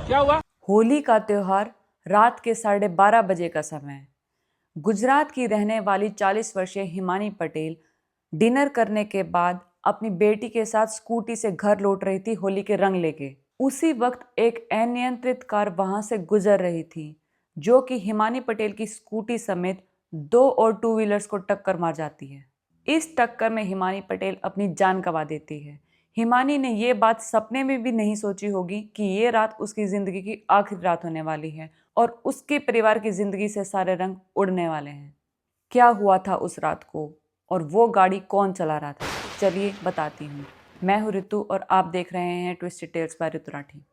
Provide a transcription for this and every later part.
क्या हुआ? होली का त्योहार रात के 12:30 बजे का समय है। गुजरात की रहने वाली 40 वर्षीय हिमानी पटेल डिनर करने के बाद अपनी बेटी के साथ स्कूटी से घर लौट रही थी होली के रंग लेके। उसी वक्त एक अनियंत्रित कार वहां से गुजर रही थी जो कि हिमानी पटेल की स्कूटी समेत 2 और टू व्हीलर्स को टक्कर मार जाती है। इस टक्कर में हिमानी पटेल अपनी जान गंवा देती है। हिमानी ने ये बात सपने में भी नहीं सोची होगी कि ये रात उसकी जिंदगी की आखिरी रात होने वाली है और उसके परिवार की जिंदगी से सारे रंग उड़ने वाले हैं। क्या हुआ था उस रात को और वो गाड़ी कौन चला रहा था, चलिए बताती हूँ। मैं हूँ ऋतु और आप देख रहे हैं ट्विस्टेड टेल्स बाय ऋतु राठी।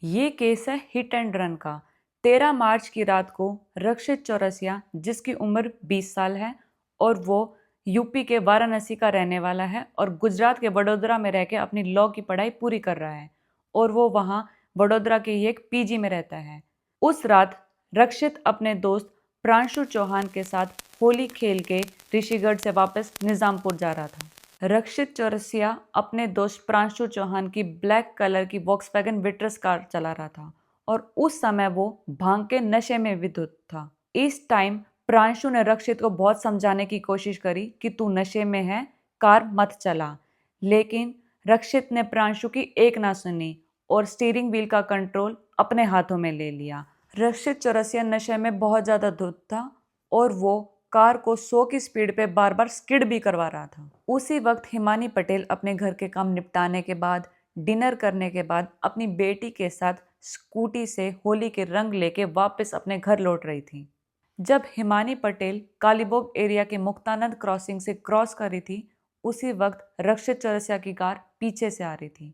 ये केस है हिट एंड रन का। 13 मार्च की रात को रक्षित चौरसिया, जिसकी उम्र 20 साल है और वो यूपी के वाराणसी का रहने वाला है और गुजरात के वडोदरा में रह के अपनी लॉ की पढ़ाई पूरी कर रहा है और वो वहाँ वडोदरा के ही एक पीजी में रहता है। उस रात रक्षित अपने दोस्त प्रांशु चौहान के साथ होली खेल के ऋषिगढ़ से वापस निजामपुर जा रहा था। रक्षित चौरसिया अपने दोस्त प्रांशु चौहान की ब्लैक कलर की वॉक्सवैगन विट्रस कार चला रहा था और उस समय वो भांग के नशे में विधुत था। इस टाइम प्रांशु ने रक्षित को बहुत समझाने की कोशिश करी कि तू नशे में है, कार मत चला, लेकिन रक्षित ने प्रांशु की एक ना सुनी और स्टीयरिंग व्हील का कंट्रोल अपने हाथों में ले लिया। रक्षित चौरसिया नशे में बहुत ज्यादा धुत था और वो कार को 100 की स्पीड पे बार बार स्किड भी करवा रहा था। उसी वक्त हिमानी पटेल अपने घर के काम निपटाने के बाद, डिनर करने के बाद अपनी बेटी के साथ स्कूटी से होली के रंग लेके वापस अपने घर लौट रही थी। जब हिमानी पटेल कालीबोग एरिया के मुक्तानंद क्रॉसिंग से क्रॉस कर रही थी, उसी वक्त रक्षित चौरसिया की कार पीछे से आ रही थी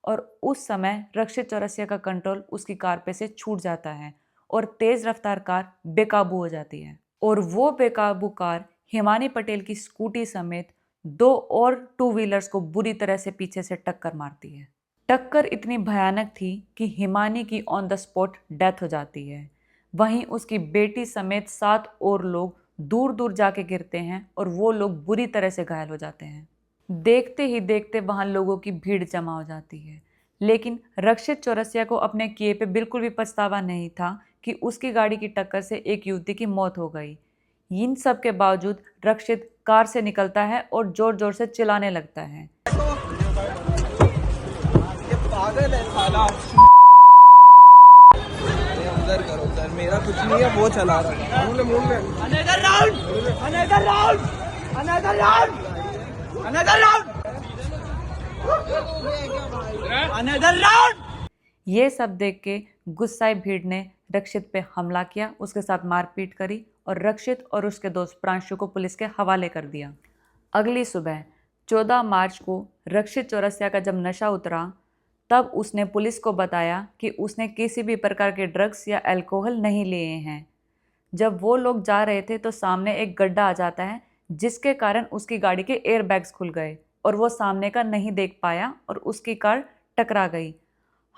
और उस समय रक्षित चौरसिया का कंट्रोल उसकी कार पे से छूट जाता है और तेज रफ्तार कार बेकाबू हो जाती है और वो बेकाबू कार हिमानी पटेल की स्कूटी समेत 2 और टू व्हीलर्स को बुरी तरह से पीछे से टक्कर मारती है। टक्कर इतनी भयानक थी कि हिमानी की ऑन द स्पॉट डेथ हो जाती है। वहीं उसकी बेटी समेत 7 और लोग दूर दूर जाके गिरते हैं और वो लोग बुरी तरह से घायल हो जाते हैं। देखते ही देखते वहां लोगों की भीड़ जमा हो जाती है, लेकिन रक्षित चौरसिया को अपने किए पे बिल्कुल भी पछतावा नहीं था कि उसकी गाड़ी की टक्कर से एक युवती की मौत हो गई। इन सब के बावजूद रक्षित कार से निकलता है और जोर जोर से चिल्लाने लगता है। पागल है साला। उधर करो उधर, मेरा कुछ नहीं है, वो चला रहा है। Another round, another round, another round, another round, another round. ये सब देख के गुस्साई भीड़ ने रक्षित पे हमला किया, उसके साथ मारपीट करी और रक्षित और उसके दोस्त प्रांशु को पुलिस के हवाले कर दिया। अगली सुबह 14 मार्च को रक्षित चौरसिया का जब नशा उतरा, तब उसने पुलिस को बताया कि उसने किसी भी प्रकार के ड्रग्स या अल्कोहल नहीं लिए हैं। जब वो लोग जा रहे थे तो सामने एक गड्ढा आ जाता है जिसके कारण उसकी गाड़ी के एयरबैग्स खुल गए और वो सामने का नहीं देख पाया और उसकी कार टकरा गई।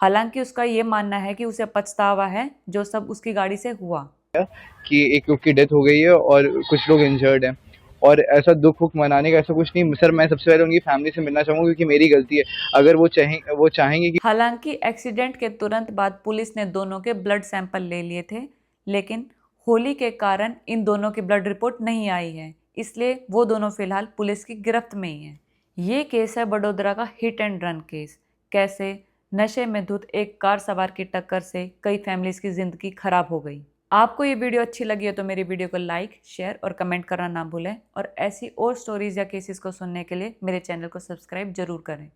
हालांकि उसका ये मानना है कि उसे पछतावा है जो सब उसकी गाड़ी से हुआ। कि एक लोग की डेथ हो गई है और कुछ लोग इंजर्ड हैं और ऐसा दुख वुख मनाने का ऐसा कुछ नहीं सर। मैं सबसे पहले उनकी फैमिली से मिलना चाहूँगा क्योंकि मेरी गलती है। अगर वो चाहेंगे कि हालांकि एक्सीडेंट के तुरंत बाद पुलिस ने दोनों के ब्लड सैंपल ले लिए थे, लेकिन होली के कारण इन दोनों की ब्लड रिपोर्ट नहीं आई है, इसलिए वो दोनों फिलहाल पुलिस की गिरफ्त में ही हैं। ये केस है वडोदरा का हिट एंड रन केस। कैसे नशे में धुत एक कार सवार की टक्कर से कई फैमिलीज की जिंदगी खराब हो गई। आपको ये वीडियो अच्छी लगी हो तो मेरी वीडियो को लाइक, शेयर और कमेंट करना ना भूलें और ऐसी और स्टोरीज या केसेस को सुनने के लिए मेरे चैनल को सब्सक्राइब जरूर करें।